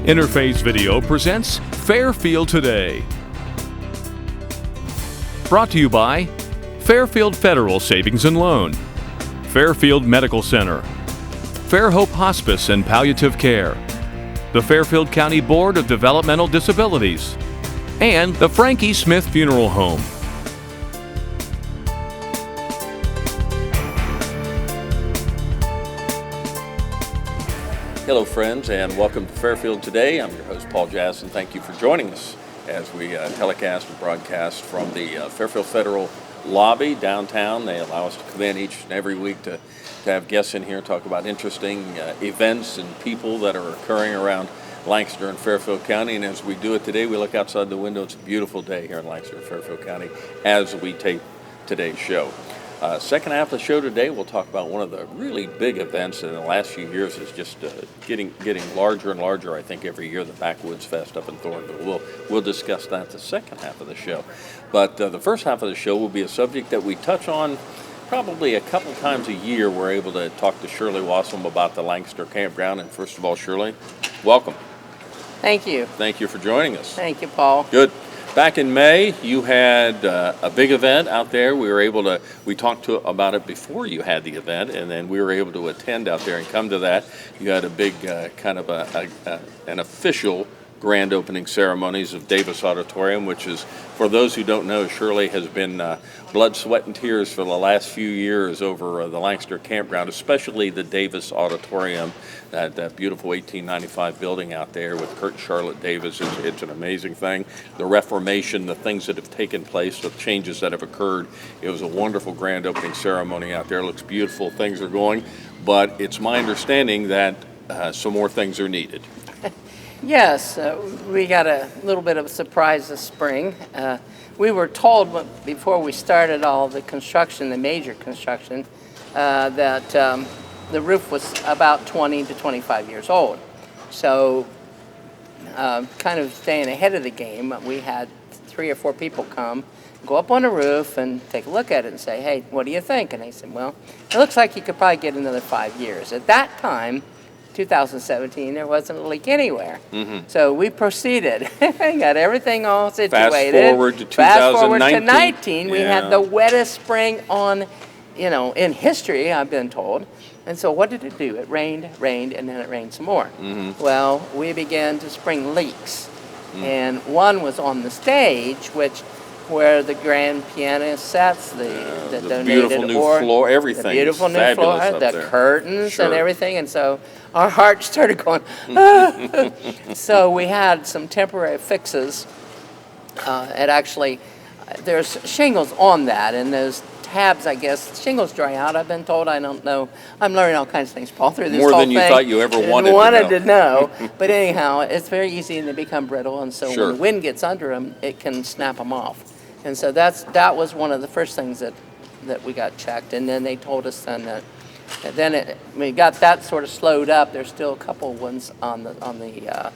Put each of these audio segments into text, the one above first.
Interface Video presents Fairfield Today. Brought to you by Fairfield Federal Savings and Loan, Fairfield Medical Center, Fairhope Hospice and Palliative Care, the Fairfield County Board of Developmental Disabilities, and the Frankie Smith Funeral Home. Hello friends, and welcome to Fairfield Today. I'm your host Paul Jass, and thank you for joining us as we telecast and broadcast from the Fairfield Federal lobby downtown. They allow us to come in each and every week to have guests in here and talk about interesting events and people that are occurring around Lancaster and Fairfield County. And as we do it today, we look outside the window. It's a beautiful day here in Lancaster and Fairfield County as we tape today's show. Second half of the show today, we'll talk about one of the really big events in the last few years is just getting larger and larger, I think, every year, the Backwoods Fest up in Thornville. We'll discuss that the second half of the show. But the first half of the show will be a subject that we touch on probably a couple times a year. We're able to talk to Shirley Wassum about the Lancaster Campground. And first of all, Shirley, welcome. Thank you. Thank you for joining us. Thank you, Paul. Good. Back in May, you had a big event out there. We talked about it before you had the event, and then we were able to attend out there and come to that. You had a big kind of an official grand opening ceremonies of Davis Auditorium, which is, for those who don't know, Shirley has been blood, sweat, and tears for the last few years over the Lancaster Campground, especially the Davis Auditorium, that beautiful 1895 building out there with Kurt and Charlotte Davis. It's an amazing thing. The Reformation, the things that have taken place, the changes that have occurred. It was a wonderful grand opening ceremony out there. It looks beautiful. Things are going, but it's my understanding that some more things are needed. Yes, we got a little bit of a surprise this spring. We were told before we started all the construction, the major construction, that the roof was about 20 to 25 years old. So kind of staying ahead of the game, we had 3 or 4 people come, go up on the roof and take a look at it and say, hey, what do you think? And they said, well, it looks like you could probably get another 5 years. At that time, 2017, there wasn't a leak anywhere. Mm-hmm. So we proceeded. Got everything all situated. Fast forward to 2019. Fast forward to 19. We had the wettest spring in history, I've been told. And so what did it do? It rained, and then it rained some more. Mm-hmm. Well, we began to spring leaks. Mm-hmm. And one was on the stage, where the grand piano sets, the donated beautiful new floor, everything. The beautiful new floor, the curtains, sure, and everything. And so our hearts started going, ah. So we had some temporary fixes. There's shingles on that, and those tabs, I guess, shingles dry out, I've been told. I don't know. I'm learning all kinds of things, Paul, through this whole thing. More than you thought you ever wanted to know. But anyhow, it's very easy, and they become brittle, and so sure, when the wind gets under them, it can snap them off. And so that was one of the first things that we got checked. And then they told us then that we got that sort of slowed up. There's still a couple ones on the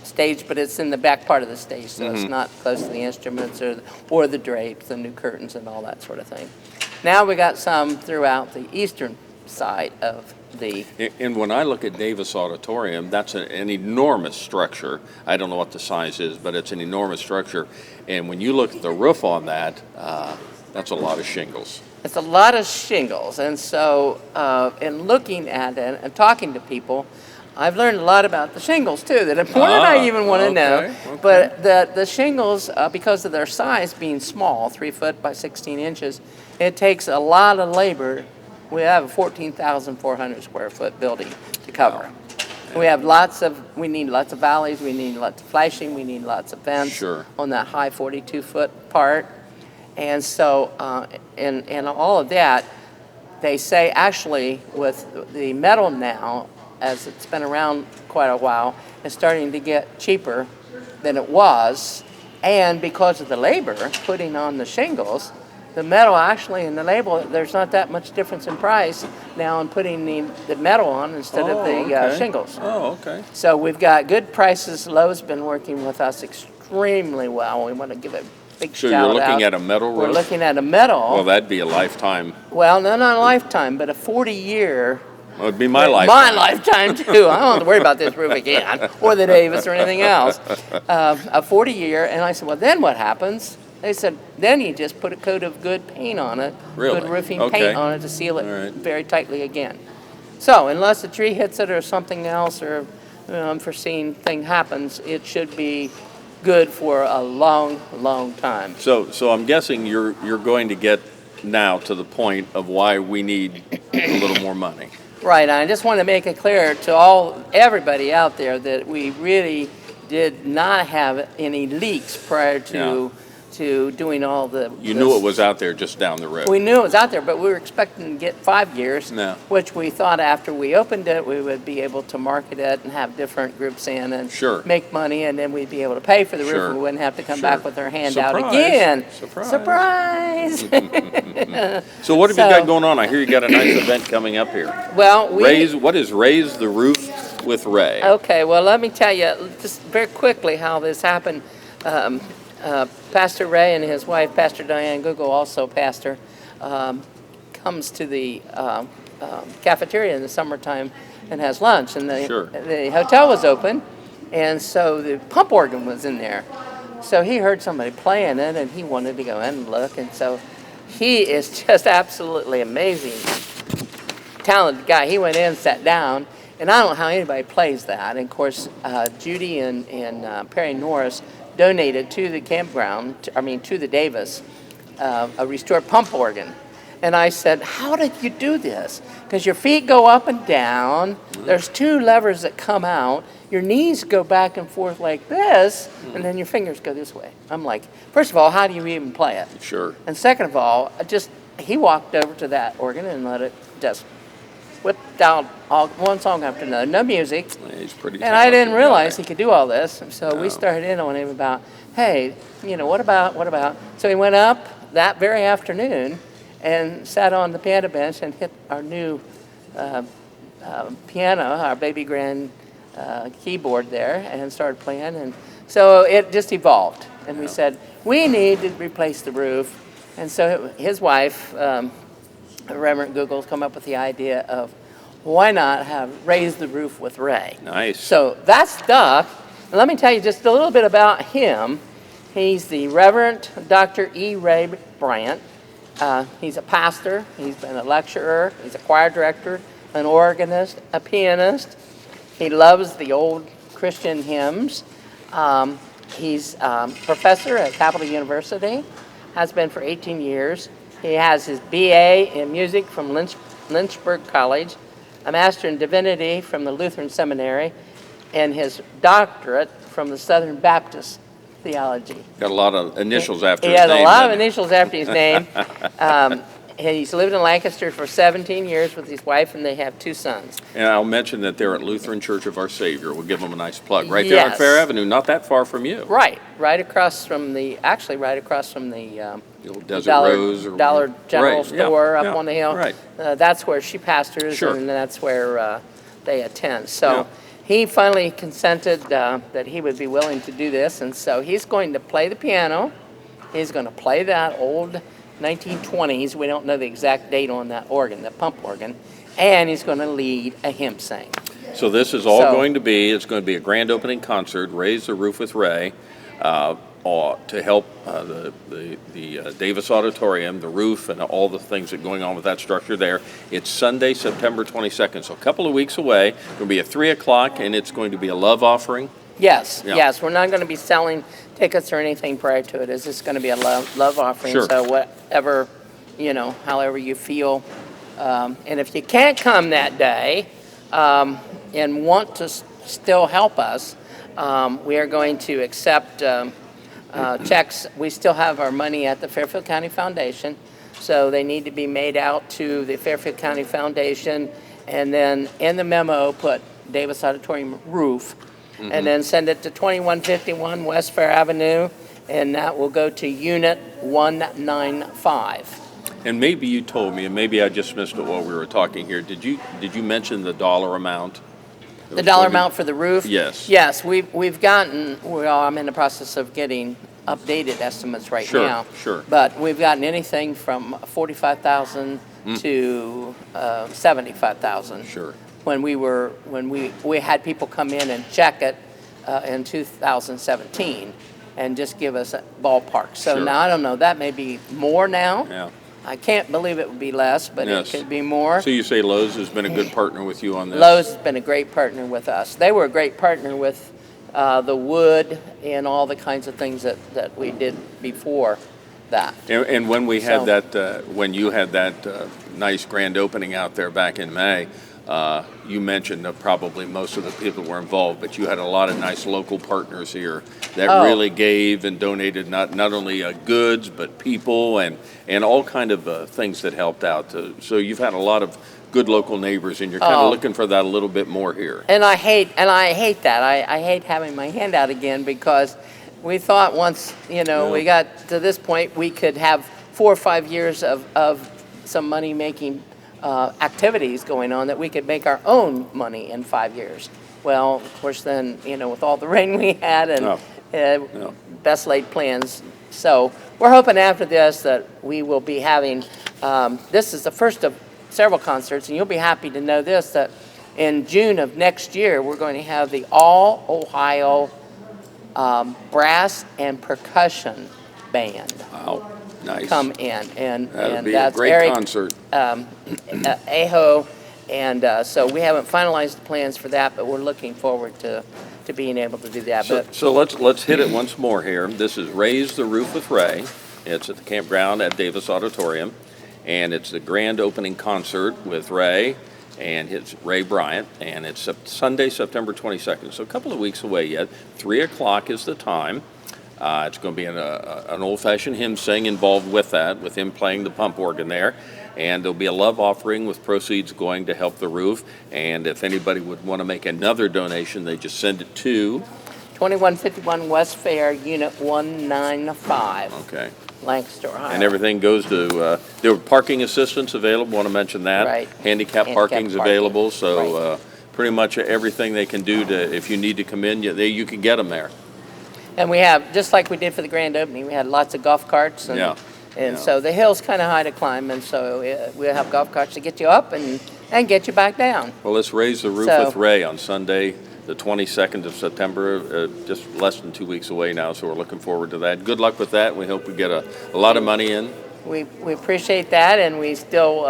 stage, but it's in the back part of the stage, so mm-hmm, it's not close to the instruments or the drapes, the new curtains, and all that sort of thing. Now we got some throughout the eastern side of the... And when I look at Davis Auditorium, that's an enormous structure. I don't know what the size is, but it's an enormous structure. And when you look at the roof on that, that's a lot of shingles. It's a lot of shingles. And so in looking at it and talking to people, I've learned a lot about the shingles, too, that more than I even want to know. Okay. But the shingles, because of their size being small, 3 foot by 16 inches, it takes a lot of labor. We have a 14,400 square foot building to cover. Wow. We need lots of valleys, we need lots of flashing, we need lots of vents, sure, on that high 42-foot part. And so, and all of that, they say actually with the metal now, as it's been around quite a while, it's starting to get cheaper than it was. And because of the labor putting on the shingles, the metal actually in the label, there's not that much difference in price now in putting the metal on instead of the shingles. Oh, okay. So we've got good prices. Lowe's been working with us extremely well. We want to give a big shout out. So you're looking at a metal roof? We're looking at a metal. Well, that'd be a lifetime. Well, no, not a lifetime, but a 40-year Well, it'd be my lifetime. My lifetime too. I don't have to worry about this roof again, or the Davis, or anything else. A 40-year, and I said, well, then what happens? They said, then you just put a coat of good paint on it, Really? good roofing Okay. paint on it to seal it All right. very tightly again. So unless a tree hits it or something else, or unforeseen thing happens, it should be good for a long, long time. So I'm guessing you're going to get now to the point of why we need a little more money. Right, I just want to make it clear to everybody out there that we really did not have any leaks prior to doing all the. You knew it was out there just down the road. We knew it was out there, but we were expecting to get 5 years, No. which we thought after we opened it, we would be able to market it and have different groups in and Sure. make money, and then we'd be able to pay for the Sure. roof, and we wouldn't have to come Sure. back with our hand out Surprise. again. Surprise. Surprise! So what have you So- got going on? I hear you got a nice event coming up here. Well, What is Raise the Roof with Ray? Okay, well, let me tell you just very quickly how this happened. Pastor Ray and his wife, Pastor Diane Google, also pastor, comes to the cafeteria in the summertime and has lunch. And Sure. the hotel was open, and so the pump organ was in there. So he heard somebody playing it, and he wanted to go in and look. And so he is just absolutely amazing, talented guy. He went in, sat down, and I don't know how anybody plays that. And of course, Judy and Perry Norris donated to the campground, to the Davis, a restored pump organ. And I said, how did you do this? Because your feet go up and down. There's 2 levers that come out. Your knees go back and forth like this, and then your fingers go this way. I'm like, first of all, how do you even play it? Sure. And second of all, he walked over to that organ and let it just whip down one song after another, no music. Yeah, he's pretty And I didn't talented realize guy. he could do all this. So No. we started in on him about, hey, what about? So he went up that very afternoon and sat on the piano bench and hit our new piano, our baby grand keyboard there, and started playing. And so it just evolved. And we said, we need to replace the roof. And so his wife, Reverend Google's come up with the idea of why not raise the roof with Ray. Nice. So that stuck. And let me tell you just a little bit about him. He's the Reverend Dr. E. Ray Bryant. He's a pastor. He's been a lecturer. He's a choir director, an organist, a pianist. He loves the old Christian hymns. He's a professor at Capital University, has been for 18 years. He has his BA in music from Lynchburg College, a master in divinity from the Lutheran Seminary, and his doctorate from the Southern Baptist Theology. Got a lot of initials after He his has name. a lot of doesn't he? initials after his name. He's lived in Lancaster for 17 years with his wife, and they have 2 sons. And I'll mention that they're at Lutheran Church of Our Savior. We'll give them a nice plug. Right there on Yes. Fair Avenue, not that far from you. Right across from the The old Desert Dollar, Rose. Or Dollar General Right, yeah, store up yeah, on the hill. Right. That's where she pastors, Sure. and that's where they attend. So Yeah. he finally consented that he would be willing to do this, and so he's going to play the piano. He's going to play that old 1920s, we don't know the exact date on that organ, the pump organ, and he's going to lead a hymn sing. So this is all So- going to be, it's going to be a grand opening concert, Raise the Roof with Ray, to help the Davis Auditorium, the roof, and all the things that are going on with that structure there. It's Sunday, September 22nd, so a couple of weeks away. It's going to be at 3 o'clock, and it's going to be a love offering. Yes, Yeah. yes, we're not going to be selling tickets or anything prior to it. It's just going to be a love offering. Sure. So whatever, however you feel. And if you can't come that day and want to still help us, we are going to accept checks. We still have our money at the Fairfield County Foundation, so they need to be made out to the Fairfield County Foundation, and then in the memo put Davis Auditorium roof, and then send it to 2151 West Fair Avenue, and that will go to Unit 195. And maybe you told me, and maybe I just missed it while we were talking here. Did you mention the dollar amount? The dollar amount for the roof? Yes. Yes, we've gotten, I'm in the process of getting updated estimates right Sure, now. sure. But we've gotten anything from $45,000 to 75,000. Sure. When we had people come in and check it in 2017 and just give us a ballpark. So Sure. now I don't know, that may be more now. Yeah. I can't believe it would be less, but Yes. it could be more. So you say Lowe's has been a good partner with you on this? Lowe's has been a great partner with us. They were a great partner with the wood and all the kinds of things that we did before that. And when we had So- that, when you had that nice grand opening out there back in May, you mentioned that probably most of the people were involved, but you had a lot of nice local partners here that Oh. really gave and donated not only goods but people and all kind of things that helped out. So you've had a lot of good local neighbors, and you're kind of Oh. looking for that a little bit more here. And I hate that. I hate having my hand out again, because we thought once, we got to this point, we could have 4 or 5 years of some money-making activities going on, that we could make our own money in 5 years. Well, of course, then, with all the rain we had and No. best laid plans. So we're hoping after this that we will be having, this is the first of several concerts, and you'll be happy to know this, that in June of next year, we're going to have the All-Ohio Brass and Percussion Band Wow, nice. come in. And That'd be a that's great Eric concert. Aho. And so we haven't finalized the plans for that, but we're looking forward to being able to do that. So let's hit it once more here. This is Raise the Roof with Ray. It's at the campground at Davis Auditorium, and it's the grand opening concert with Ray and his Ray Bryant, and it's Sunday, September 22nd. So a couple of weeks away yet. 3 o'clock is the time. It's going to be an old-fashioned hymn sing involved with that, with him playing the pump organ there. And there'll be a love offering with proceeds going to help the roof. And if anybody would want to make another donation, they just send it to... 2151 West Fair, Unit 195. Okay. Lancaster, Ohio. And everything goes to, there are parking assistance available, want to mention that. Right. Handicap parking's parking. available, so Right. pretty much everything they can do to, if you need to come in, you can get them there. And we have, just like we did for the grand opening, we had lots of golf carts. And, Yeah. And Yeah. so the hill's kind of high to climb, and so we'll have golf carts to get you up and get you back down. Well, let's raise the roof So- with Ray on Sunday, the 22nd of September, just less than 2 weeks away now, so we're looking forward to that. Good luck with that. We hope we get a lot of money in. We appreciate that, and we still,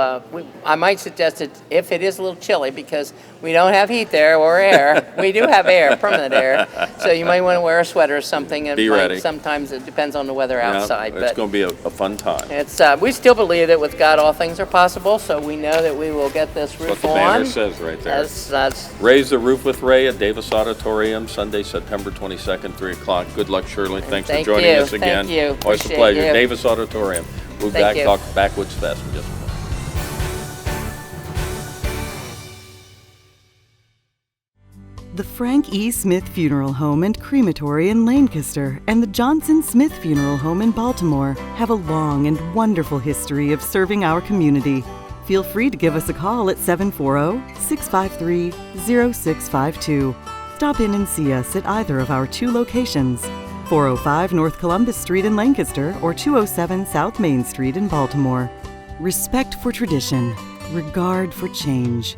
I might suggest it if it is a little chilly, because we don't have heat there or air. We do have air, permanent air, so you might want to wear a sweater or something. And Be ready. Sometimes it depends on the weather outside. It's going to be a fun time. It's we still believe that with God all things are possible, so we know that we will get this That's roof what the banner on. says right there. That's Raise the Roof with Ray at Davis Auditorium, Sunday, September 22nd, 3 o'clock. Good luck, Shirley. Thanks for thank joining you. us again. Thank you. Always a Appreciate pleasure. you. Davis Auditorium. We'll be Thank back, you. talk Backwoods Fest in just a moment. The Frank E. Smith Funeral Home and Crematory in Lancaster and the Johnson Smith Funeral Home in Baltimore have a long and wonderful history of serving our community. Feel free to give us a call at 740-653-0652. Stop in and see us at either of our 2 locations, 405 North Columbus Street in Lancaster or 207 South Main Street in Baltimore. Respect for tradition, regard for change.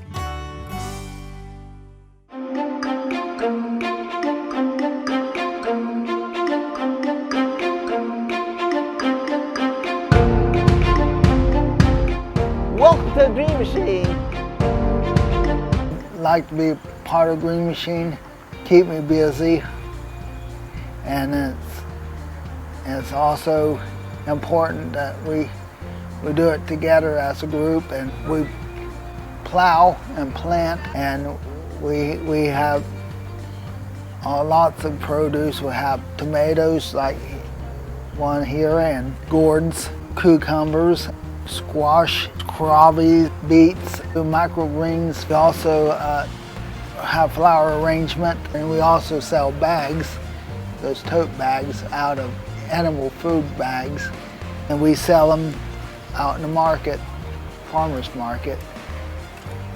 Welcome to the Dream Machine. Like to be part of Dream Machine, keep me busy, and it's also important that we do it together as a group, and we plow and plant, and we have lots of produce. We have tomatoes like one here, and gourds, cucumbers, squash, strawberries, beets, microgreens. We also have flower arrangement, and we also sell bags, those tote bags out of animal food bags, and we sell them out in the market, farmers market.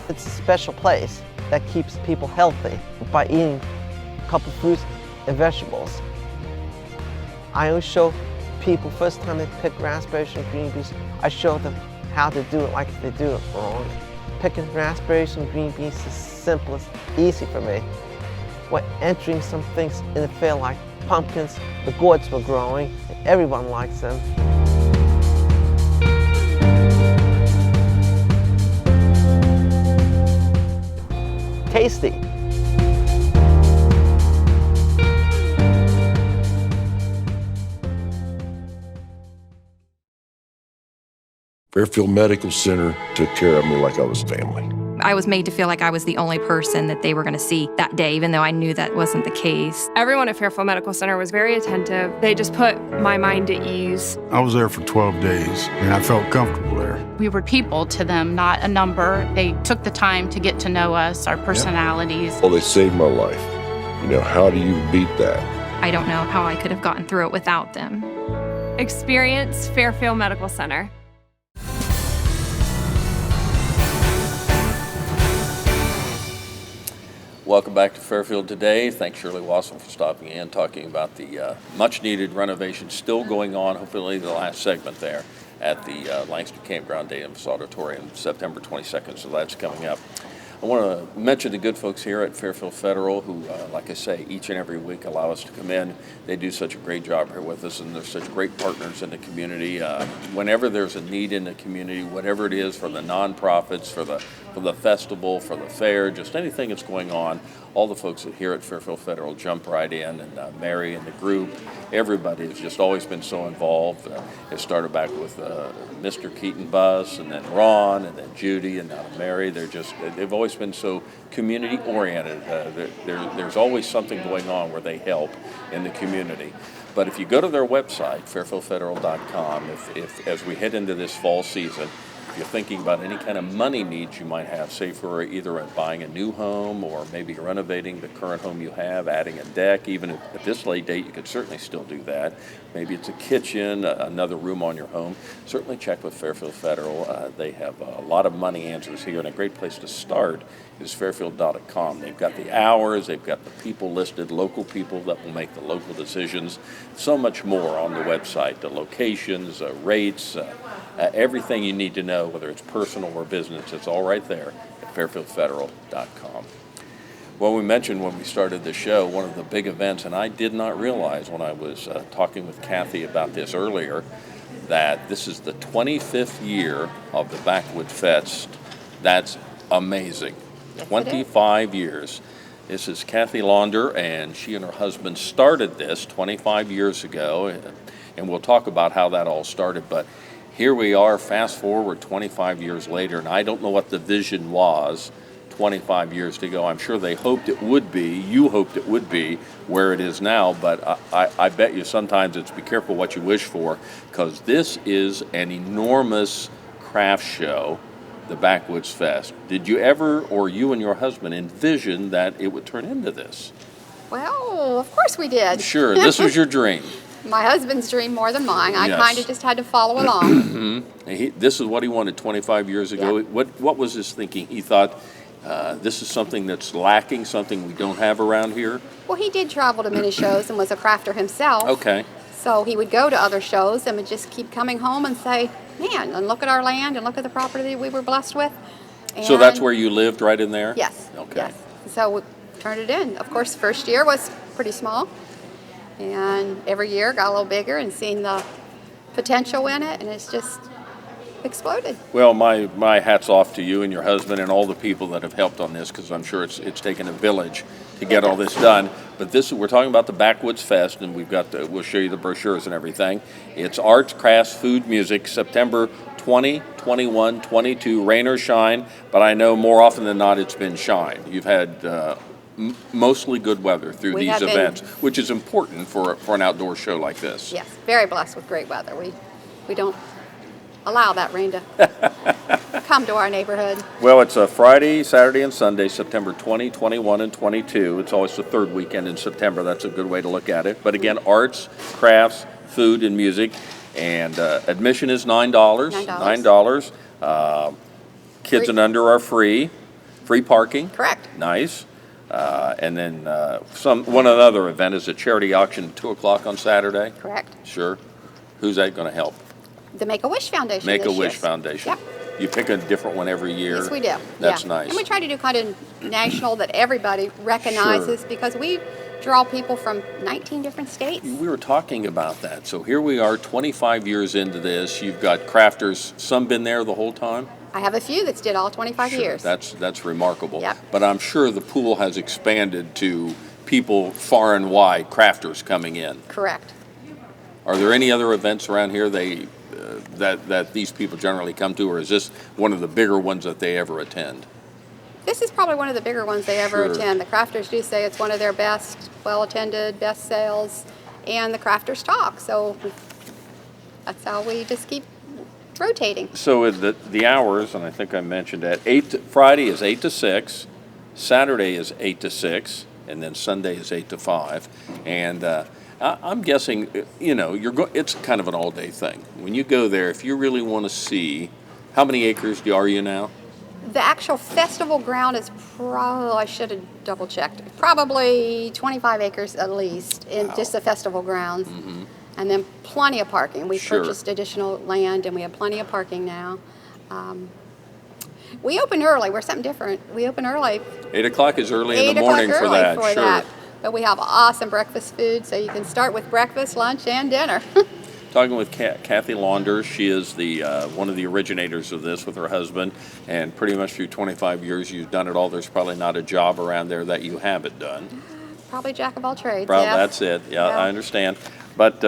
It's a special place that keeps people healthy by eating a couple fruits and vegetables. I always show people, first time they pick raspberries and green beans, I show them how to do it like they do it wrong. Picking raspberries and green beans is simple, easy for me. When entering some things in the fair like pumpkins, the gourds were growing, and everyone likes them. Tasty. Fairfield Medical Center took care of me like I was family. I was made to feel like I was the only person that they were going to see that day, even though I knew that wasn't the case. Everyone at Fairfield Medical Center was very attentive. They just put my mind at ease. I was there for 12 days, and I felt comfortable there. We were people to them, not a number. They took the time to get to know us, our personalities. Well, they saved my life. You know, how do you beat that? I don't know how I could have gotten through it without them. Experience Fairfield Medical Center. Welcome back to Fairfield Today. Thanks, Shirley Wasson, for stopping in, talking about the much-needed renovation still going on, hopefully the last segment there at the Langston Campground Davis Auditorium, September 22nd, so that's coming up. I want to mention the good folks here at Fairfield Federal who, like I say, each and every week allow us to come in. They do such a great job here with us, and they're such great partners in the community. Whenever there's a need in the community, whatever it is, for the nonprofits, for the festival, for the fair, just anything that's going on, all the folks here at Fairfield Federal jump right in, and Mary and the group, everybody has just always been so involved. It started back with Mr. Keaton Bus, and then Ron, and then Judy, and now Mary. They've always been so community oriented. There's always something going on where they help in the community. But if you go to their website, fairfieldfederal.com, if as we head into this fall season, if you're thinking about any kind of money needs you might have, say for either buying a new home or maybe renovating the current home you have, adding a deck, even at this late date, you could certainly still do that. Maybe it's a kitchen, another room on your home. Certainly check with Fairfield Federal. They have a lot of money answers here, and a great place to start is fairfield.com. They've got the hours, they've got the people listed, local people that will make the local decisions, so much more on the website, the locations, rates, everything you need to know, whether it's personal or business, it's all right there at fairfieldfederal.com. Well, we mentioned when we started the show, one of the big events, and I did not realize when I was talking with Kathy about this earlier, that this is the 25th year of the Backwoods Fest. That's amazing. 25 years. This is Kathy Launder, and she and her husband started this 25 years ago, and we'll talk about how that all started, but here we are, fast forward 25 years later, and I don't know what the vision was 25 years ago. I'm sure they hoped it would be, you hoped it would be where it is now, but I bet you sometimes it's be careful what you wish for, because this is an enormous craft show, the Backwoods Fest. Did you ever, or you and your husband, envision that it would turn into this? Well, of course we did. Sure, this was your dream. My husband's dream more than mine. I Yes. kind of just had to follow along. This is what he wanted 25 years ago. Yeah. What was his thinking? He thought, this is something that's lacking, something we don't have around here? Well, he did travel to many shows and was a crafter himself. Okay. So he would go to other shows and would just keep coming home and say, man, and look at our land and look at the property that we were blessed with. So that's And- where you lived, right in there? Yes. Okay. Yes. So we turned it in. Of course, first year was pretty small. And every year got a little bigger, and seeing the potential in it, and it's just exploded. Well, my hat's off to you and your husband and all the people that have helped on this, because I'm sure it's taken a village to get all this done. But we're talking about the Backwoods Fest, and we'll show you the brochures and everything. It's arts, crafts, food, music, September 20, 21, 22, rain or shine, but I know more often than not it's been shine. You've had mostly good weather through We these have been- events, which is important for an outdoor show like this. Yes, very blessed with great weather. We don't allow that rain to come to our neighborhood. Well, it's a Friday, Saturday, and Sunday, September 20, 21, and 22. It's always the third weekend in September. That's a good way to look at it. But again, arts, crafts, food, and music. And admission is $9. $9. Kids Free. and under are free. Free parking. Correct. Nice. And then one other event is a charity auction at 2 o'clock on Saturday. Correct. Sure. Who's that going to help? the Make-A-Wish Foundation. Make-A-Wish Foundation. Yep. You pick a different one every year. Yes, we do. That's yeah. nice. And we try to do kind of national that everybody recognizes because we draw people from 19 different states. We were talking about that. So here we are 25 years into this. You've got crafters. Some been there the whole time? I have a few that's did all 25 years. That's remarkable. Yep. But I'm sure the pool has expanded to people far and wide, crafters coming in. Correct. Are there any other events around here that these people generally come to, or is this one of the bigger ones that they ever attend? This is probably one of the bigger ones they ever attend. The crafters do say it's one of their best, well-attended, best sales, and the crafters talk. So that's how we just keep rotating. So the hours, and I think I mentioned that, Friday is 8 to 6, Saturday is 8 to 6, and then Sunday is 8 to 5. And I'm guessing, it's kind of an all-day thing. When you go there, if you really want to see, how many acres are you now? The actual festival ground is I should have double-checked, probably 25 acres at least in just the festival grounds. Mm-hmm. And then plenty of parking. We purchased additional land, and we have plenty of parking now. We open early. We're something different. We open early. 8 o'clock is early in the morning for that. But we have awesome breakfast food, so you can start with breakfast, lunch, and dinner. Talking with Kathy Launders. She is the one of the originators of this with her husband, and pretty much through 25 years you've done it all. There's probably not a job around there that you haven't done. Probably jack of all trades. Well, that's it. Yeah, I understand. But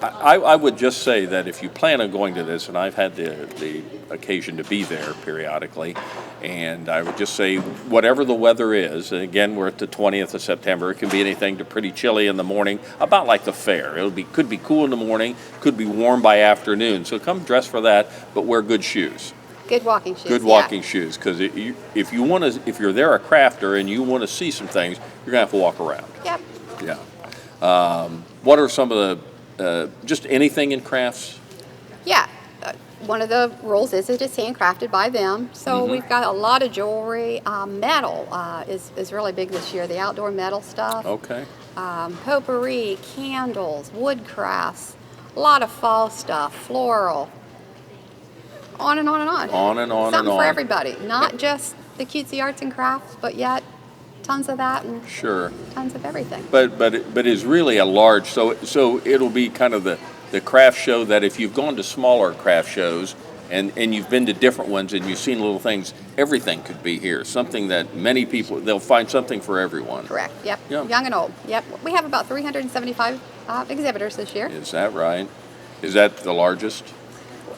I would just say that if you plan on going to this, and I've had the occasion to be there periodically, and I would just say whatever the weather is, and again, we're at the 20th of September, it can be anything to pretty chilly in the morning, about like the fair. Could be cool in the morning, could be warm by afternoon. So come dressed for that, but wear good shoes. Good walking shoes. Good walking shoes, because if you're there a crafter and you want to see some things, you're gonna have to walk around. Yep. Yeah. What are some of the just anything in crafts? Yeah. One of the rules is it is handcrafted by them. So we've got a lot of jewelry. Metal is really big this year. The outdoor metal stuff. Okay. Potpourri, candles, wood crafts, a lot of fall stuff, floral. On and on and on. On and on Something and on. for everybody. Not just the cutesy arts and crafts, but yet tons of that and tons of everything. But it's really a large. So it'll be kind of the craft show that if you've gone to smaller craft shows and you've been to different ones and you've seen little things, everything could be here. Something that many people, they'll find something for everyone. Correct. Yep. Yeah. Young and old. Yep. We have about 375 exhibitors this year. Is that right? Is that the largest?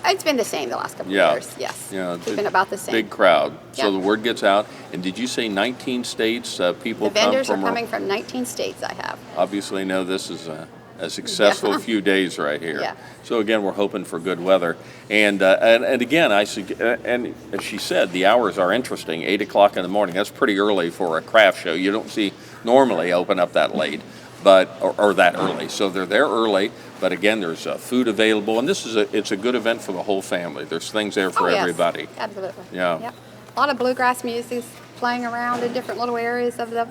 It's been the same the last couple of years, yes. Yeah, it's been about the same. Big crowd. So Yep. the word gets out. And did you say 19 states people The come vendors from? are coming from 19 states I have. Obviously know this is a successful few days right here. Yeah. So again, we're hoping for good weather. And again, and as she said, the hours are interesting. 8 o'clock in the morning. That's pretty early for a craft show. You don't see normally open up that late, or that early. So they're there early. But again, there's food available, and it's a good event for the whole family. There's things there for everybody. Absolutely. Yeah. Yep. A lot of bluegrass music playing around in different little areas of the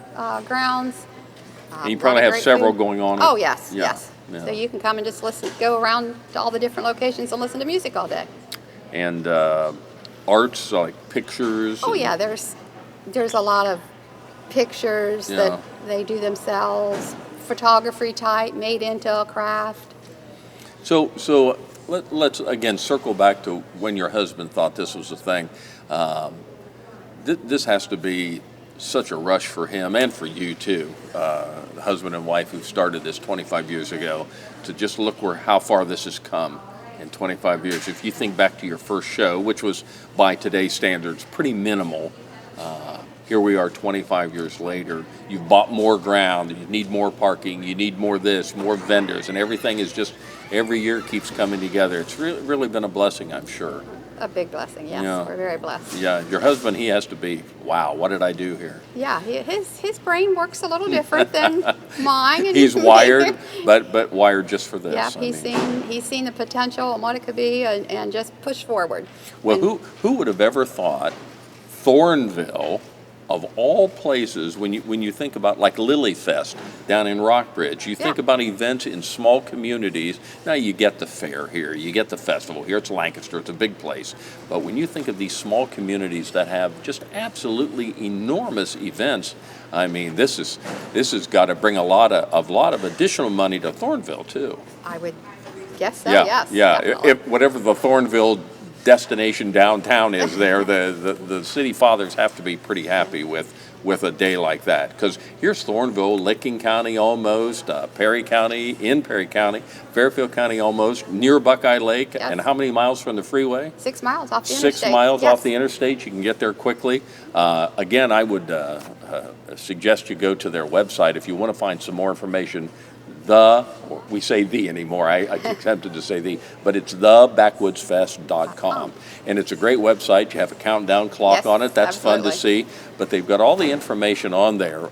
grounds. And you probably have several going on. Oh, yes, Yeah. yes. Yeah. So you can come and just go around to all the different locations and listen to music all day. And arts, like pictures. Oh, yeah, there's a lot of pictures that they do themselves, photography type, made into a craft. So let's again circle back to when your husband thought this was a thing. This has to be such a rush for him and for you too, the husband and wife who started this 25 years ago, to just look how far this has come in 25 years. If you think back to your first show, which was by today's standards pretty minimal, here we are 25 years later. You've bought more ground, you need more parking, you need more this, more vendors, and everything is just, every year keeps coming together. It's really been a blessing, I'm sure. A big blessing, yes. Yeah. We're very blessed. Yeah, your husband, he has to be, wow, what did I do here? Yeah, his brain works a little different than mine. And He's wired, but wired just for this. Yeah, he's seen the potential and what it could be and just pushed forward. Well, who would have ever thought Thornville of all places, when you think about like Lily Fest down in Rockbridge, you think about events in small communities. Now you get the fair here, you get the festival here. It's Lancaster, it's a big place. But when you think of these small communities that have just absolutely enormous events, I mean, this has got to bring a lot of additional money to Thornville too. I would guess so. Yeah, yes. yeah. Definitely. If whatever the Thornville destination downtown is there, the city fathers have to be pretty happy with a day like that, because here's Thornville, Licking County almost, Perry County, in Perry County, Fairfield County almost, near Buckeye Lake, Yes. and how many miles from the freeway? 6 miles off the interstate. 6 miles Yes. off the interstate. You can get there quickly. Again, I would suggest you go to their website if you want to find some more information. We say the anymore, I attempted to say the, but it's thebackwoodsfest.com. And it's a great website. You have a countdown clock Yes, on it. That's absolutely. fun to see. But they've got all the information on there.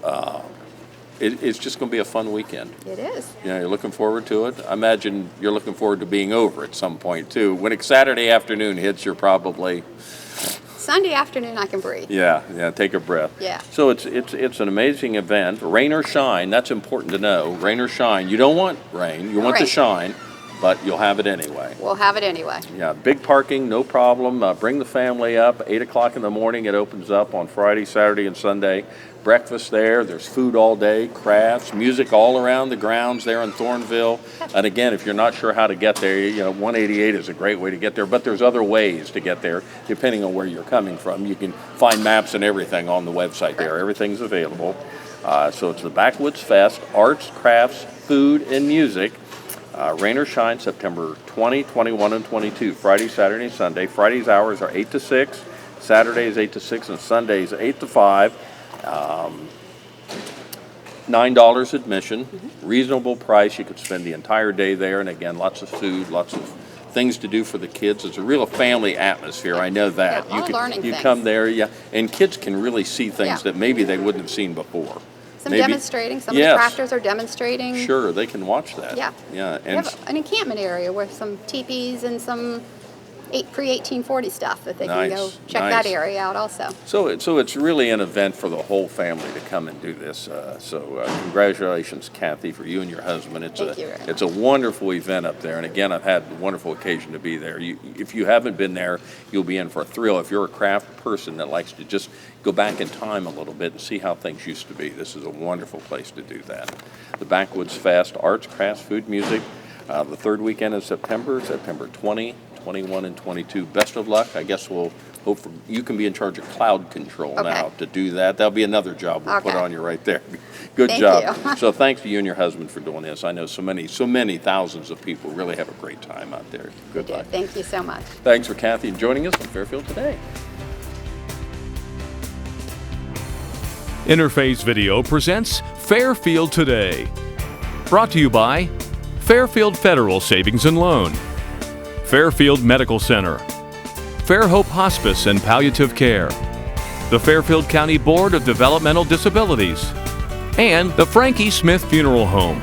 It's just going to be a fun weekend. It is. You know, you're looking forward to it. I imagine you're looking forward to being over at some point too. When it's Saturday afternoon hits, you're probably... Sunday afternoon, I can breathe. Yeah, take a breath. Yeah. So it's an amazing event. Rain or shine, that's important to know. Rain or shine. You don't want rain, you want the Rain. shine, but you'll have it anyway. We'll have it anyway. Yeah, big parking, no problem. Bring the family up. 8 o'clock in the morning, it opens up on Friday, Saturday, and Sunday. Breakfast there. There's food all day, crafts, music all around the grounds there in Thornville. And again, if you're not sure how to get there, 188 is a great way to get there, but there's other ways to get there depending on where you're coming from. You can find maps and everything on the website there. Everything's available. So it's the Backwoods Fest, arts, crafts, food, and music. Rain or shine, September 20, 21, and 22, Friday, Saturday, and Sunday. Friday's hours are 8 to 6, Saturdays 8 to 6, and Sundays 8 to 5. $9 admission, reasonable price. You could spend the entire day there, and again, lots of food, lots of things to do for the kids. It's a real family atmosphere. I know that. Yeah, a lot of learning you things. come there, and kids can really see things that maybe they wouldn't have seen before. Some demonstrating. Some of the crafters are demonstrating. Sure, they can watch that. Yeah. Yeah. We have an encampment area with some teepees and some pre-1840 stuff that they can go check that area out also. So it's really an event for the whole family to come and do this. Congratulations, Kathy, for you and your husband. Thank you very much. It's a wonderful event up there. And again, I've had a wonderful occasion to be there. If you haven't been there, you'll be in for a thrill. If you're a craft person that likes to just go back in time a little bit and see how things used to be, this is a wonderful place to do that. The Backwoods Fest, arts, crafts, food, music, the third weekend of September 20, 21, and 22. Best of luck. I guess we'll hope you can be in charge of cloud control now to do that. That'll be another job we'll put on you right there. Good job. Thank you. So thanks to you and your husband for doing this. I know so many thousands of people really have a great time out there. Good luck. Thank you so much. Thanks for Kathy and joining us on Fairfield Today. Interface Video presents Fairfield Today. Brought to you by Fairfield Federal Savings and Loan, Fairfield Medical Center, Fairhope Hospice and Palliative Care, the Fairfield County Board of Developmental Disabilities, and the Frankie Smith Funeral Home.